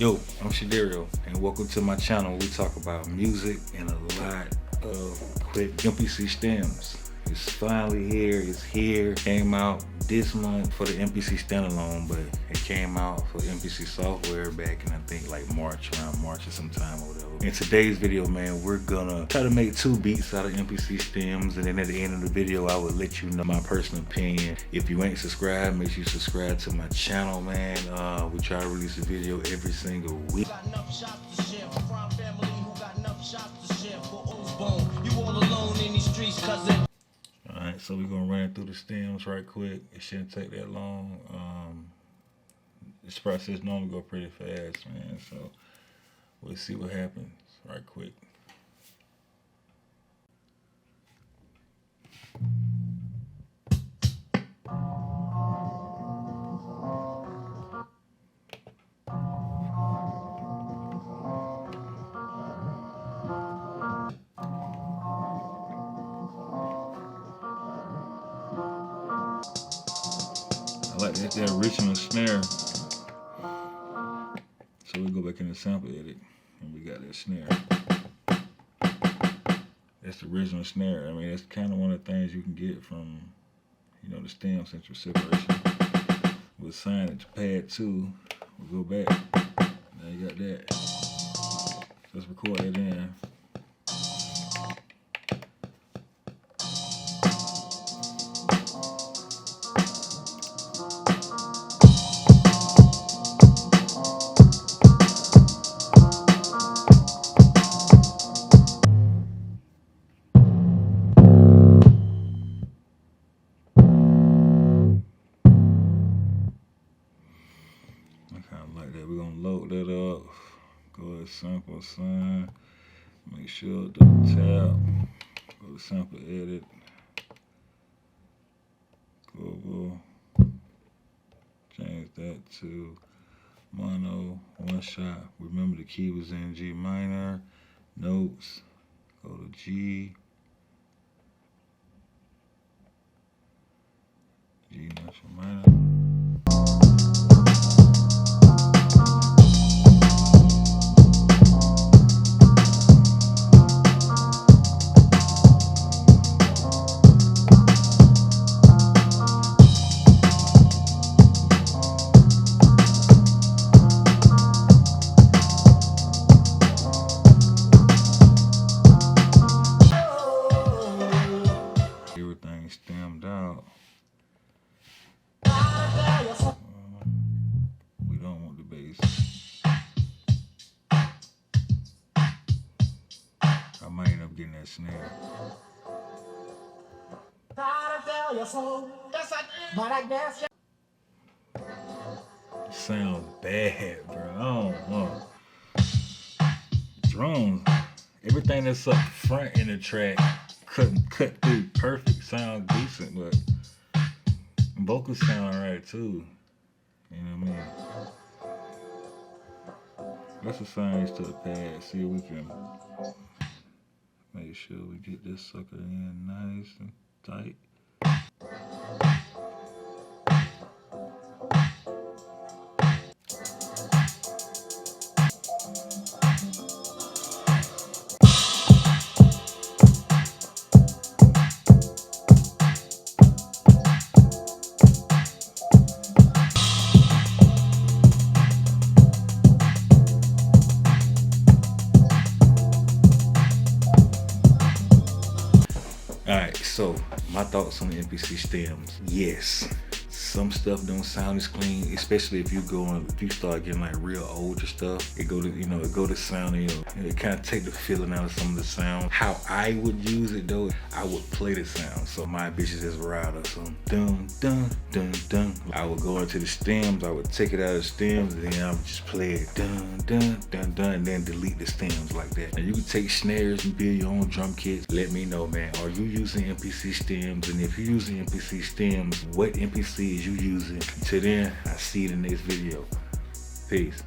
Yo, I'm Shadario, and welcome to my channel. We talk about music and a lot of quick MPC Stems. It's finally here, it's here. Came out this month for the MPC standalone, but it came out for MPC software back in I think like around March or sometime or whatever. In today's video, man, we're gonna try to make 2 beats out of MPC Stems, and then at the end of the video, I will let you know my personal opinion. If you ain't subscribed, make sure you subscribe to my channel, man. We try to release a video every single week. Alright, so we're gonna run through the stems right quick. It shouldn't take that long. This process normally go pretty fast, man, so we'll see what happens right quick. I like that original snare. So we go back in the sample edit and we got that snare. That's the original snare. I mean, that's kind of one of the things you can get from, you know, the stem central separation. We'll assign it to pad 2. We'll go back. Now you got that. So let's record that in. Like that, we're gonna load that up. Go to sample assign. Make sure the tab. Go to sample edit. Global. Change that to mono 1 shot. Remember the key was in G minor. Notes. Go to G. G natural minor. Everything stemmed out. We don't want the bass. I might end up getting that snare. Sounds bad, bro. I don't know. Drums, everything that's up front in the track couldn't cut through perfect. Sound decent, but vocals sound alright too. You know what I mean? Let's assign these to the pad. See if we can make sure we get this sucker in nice and tight. Alright, so my thoughts on the MPC stems. Yes, some stuff don't sound as clean, especially if you start getting like real older stuff. It go to sounding, it kind of take the feeling out of some of the sound. How I would use it though, I would play the sound. So my bitches is router, so dun dun dun dun. I would go into the stems, I would take it out of the stems, and then I would just play it dun dun dun dun, and then delete the stems like that. Now you can take snares and build your own drum kits. Let me know, man. Are you using MPC stems? And if you're using MPC stems, what MPC is you using? Till then, I'll see you in the next video. Peace.